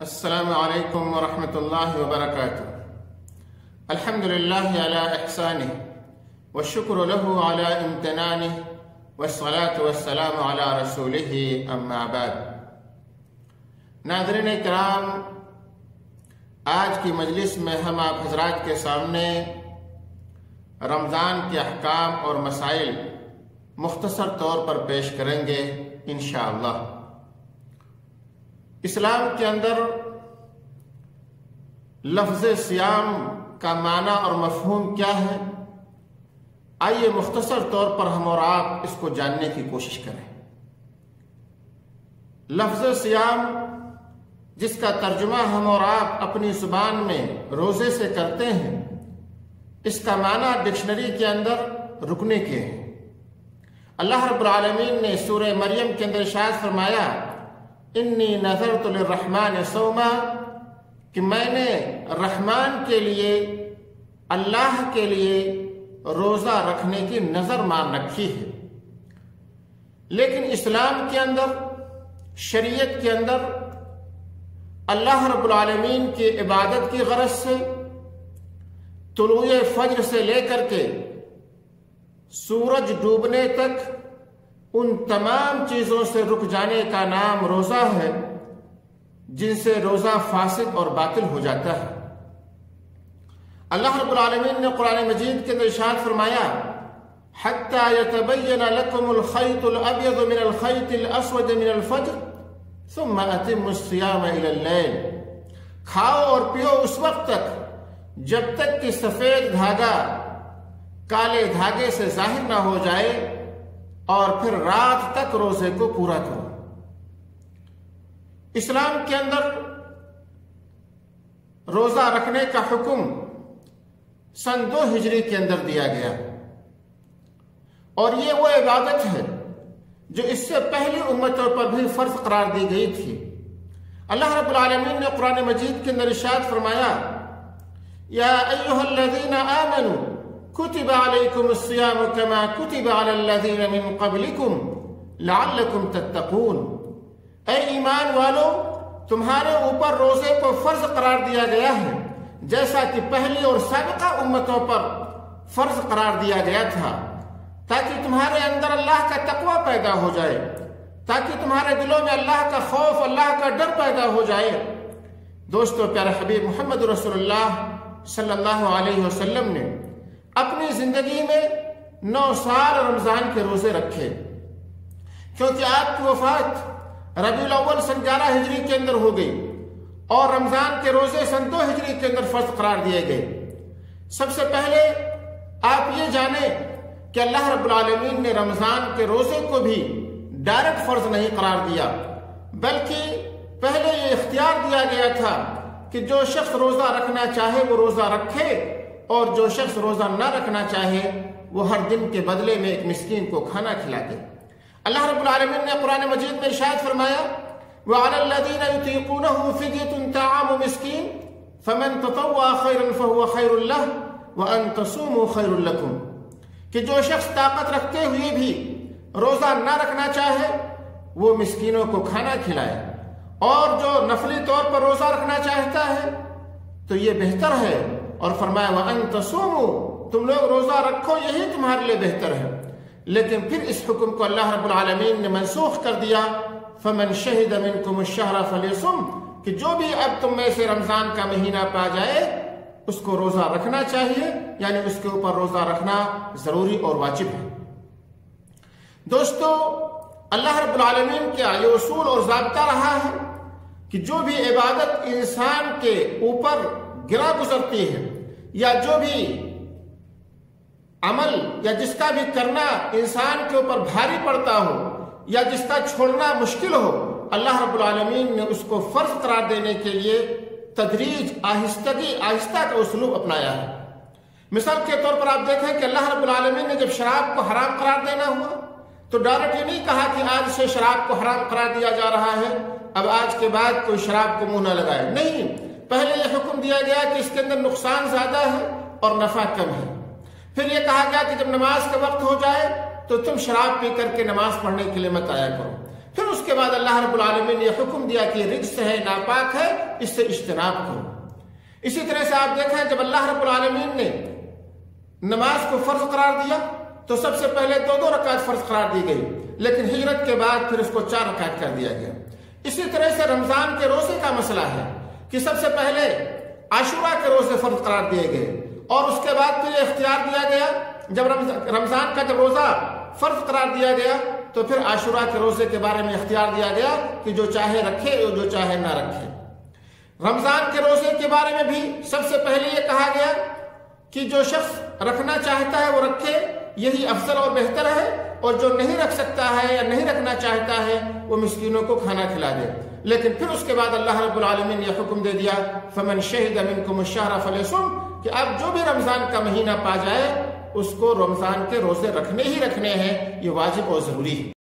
السلام علیکم ورحمۃ اللہ وبرکاتہ۔ الحمد للہ علی احسانہ والشکر له علی امتنانہ والصلاة والسلام علی رسولہ اما بعد۔ ناظرین کرام، آج کی مجلس میں ہم آپ حضرات کے سامنے رمضان کے احکام اور مسائل مختصر طور پر پیش کریں گے انشاءاللہ۔ اسلام کے اندر لفظ صیام کا معنی اور مفہوم کیا ہے، آئیے مختصر طور پر ہم اور آپ اس کو جاننے کی کوشش کریں۔ لفظ صیام، جس کا ترجمہ ہم اور آپ اپنی زبان میں روزے سے کرتے ہیں، اس کا معنی ڈکشنری کے اندر رکنے کے ہیں۔ اللہ رب العالمین نے سورہ مریم کے اندر ارشاد فرمایا، انی نذرت للرحمن صوما، کہ میں نے رحمان کے لیے، اللہ کے لیے روزہ رکھنے کی نظر مان رکھی ہے۔ لیکن اسلام کے اندر، شریعت کے اندر اللہ رب العالمین کی عبادت کی غرض سے طلوع فجر سے لے کر کے سورج ڈوبنے تک ان تمام چیزوں سے رک جانے کا نام روزہ ہے، جن سے روزہ فاسد اور باطل ہو جاتا ہے۔ اللہ رب العالمین نے قرآن مجید کے اندر ارشاد فرمایا، حتی یتبین لکم الخیط الابیض من الخیط الاسود من الفجر ثم اتموا الصیام الی اللیل۔ کھاؤ اور پیو اس وقت تک جب تک کہ سفید دھاگا کالے دھاگے سے ظاہر نہ ہو جائے، اور پھر رات تک روزے کو پورا کرو۔ اسلام کے اندر روزہ رکھنے کا حکم سن 2 ہجری کے اندر دیا گیا، اور یہ وہ عبادت ہے جو اس سے پہلی امتوں پر بھی فرض قرار دی گئی تھی۔ اللہ رب العالمین نے قرآن مجید کے اندر ارشاد فرمایا، یا ایھا الذین آمنوا کتب علیکم الصیام کما کتب علی الذین من قبلکم لعلکم تتقون۔ اے ایمان والو، تمہارے اوپر روزے کو فرض قرار دیا گیا ہے جیسا کہ پہلی اور سابقہ امتوں پر فرض قرار دیا گیا تھا، تاکہ تمہارے اندر اللہ کا تقوی پیدا ہو جائے، تاکہ تمہارے دلوں میں اللہ کا خوف، اللہ کا ڈر پیدا ہو جائے۔ دوستو، پیارے حبیب محمد رسول اللہ صلی اللہ علیہ وسلم نے اپنی زندگی میں 9 سال رمضان کے روزے رکھے، کیونکہ آپ کی وفات ربیع الاول سن 11 ہجری کے اندر ہو گئی، اور رمضان کے روزے سن 2 ہجری کے اندر فرض قرار دیے گئے۔ سب سے پہلے آپ یہ جانیں کہ اللہ رب العالمین نے رمضان کے روزے کو بھی ڈائریکٹ فرض نہیں قرار دیا، بلکہ پہلے یہ اختیار دیا گیا تھا کہ جو شخص روزہ رکھنا چاہے وہ روزہ رکھے، اور جو شخص روزہ نہ رکھنا چاہے وہ ہر دن کے بدلے میں ایک مسکین کو کھانا کھلا دے۔ اللہ رب العالمین نے قرآن مجید میں ارشاد فرمایا، وَعَلَى الَّذِينَ يُطِيقُونَهُ فِدْيَةٌ طَعَامُ مِسْكِينٍ فَمَن تَطَوَّعَ خَيْرًا فَهُوَ خَيْرٌ لَهُ وَأَن تَصُومُوا خَيْرٌ لَكُمْ، کہ جو شخص طاقت رکھتے ہوئے بھی روزہ نہ رکھنا چاہے وہ مسکینوں کو کھانا کھلائے، اور جو نفلی طور پر روزہ رکھنا چاہتا ہے تو یہ بہتر ہے، اور فرمایا وَأَن تَصُومُوا، تم لوگ روزہ رکھو، یہی تمہارے لیے بہتر ہے۔ لیکن پھر اس حکم کو اللہ رب العالمین نے منسوخ کر دیا، فَمَن شَهِدَ مِنْكُمُ الشَّهْرَ فَلْيَصُمْ، کہ جو بھی اب تم میں سے رمضان کا مہینہ پا جائے اس کو روزہ رکھنا چاہیے، یعنی اس کے اوپر روزہ رکھنا ضروری اور واجب ہے۔ دوستو، اللہ رب العالمین کا یہ اصول اور ضابطہ رہا ہے کہ جو بھی عبادت انسان کے اوپر گرا گزرتی ہے، یا جو بھی عمل یا جس کا بھی کرنا انسان کے اوپر بھاری پڑتا ہو، یا جس کا چھوڑنا مشکل ہو، اللہ رب العالمین نے اس کو فرض قرار دینے کے لیے تدریج، آہستہ کا اسلوب اپنایا ہے۔ مثال کے طور پر آپ دیکھیں کہ اللہ رب العالمین نے جب شراب کو حرام قرار دینا ہوا تو ڈائریکٹ یہ نہیں کہا کہ آج سے شراب کو حرام قرار دیا جا رہا ہے، اب آج کے بعد کوئی شراب کو منہ نہ لگائے، نہیں، پہلے یہ حکم دیا گیا کہ اس کے اندر نقصان زیادہ ہے اور نفع کم ہے۔ پھر یہ کہا گیا کہ جب نماز کا وقت ہو جائے تو تم شراب پی کر کے نماز پڑھنے کے لیے مت آیا کرو۔ پھر اس کے بعد اللہ رب العالمین نے یہ حکم دیا کہ رجس ہے، ناپاک ہے، اس سے اجتناب کرو۔ اسی طرح سے آپ دیکھیں جب اللہ رب العالمین نے نماز کو فرض قرار دیا تو سب سے پہلے 2 رکعت فرض قرار دی گئی، لیکن ہجرت کے بعد پھر اس کو 4 رکعت کر دیا گیا۔ اسی طرح سے رمضان کے روزے کا مسئلہ ہے کہ سب سے پہلے عاشورہ کے روزے فرض قرار دیے گئے اور اس کے بعد پھر یہ اختیار دیا گیا جب رمضان کا جب روزہ فرض قرار دیا گیا تو پھر عاشورہ کے روزے کے بارے میں اختیار دیا گیا کہ جو چاہے رکھے اور جو چاہے نہ رکھے۔ رمضان کے روزے کے بارے میں بھی سب سے پہلے یہ کہا گیا کہ جو شخص رکھنا چاہتا ہے وہ رکھے، یہی افضل اور بہتر ہے، اور جو نہیں رکھ سکتا ہے یا نہیں رکھنا چاہتا ہے وہ مسکینوں کو کھانا کھلا دے۔ لیکن پھر اس کے بعد اللہ رب العالمین نے یہ حکم دے دیا فمن شہد منکم الشہر فلیصم، کہ اب جو بھی رمضان کا مہینہ پا جائے اس کو رمضان کے روزے رکھنے ہی رکھنے ہیں، یہ واجب اور ضروری ہے۔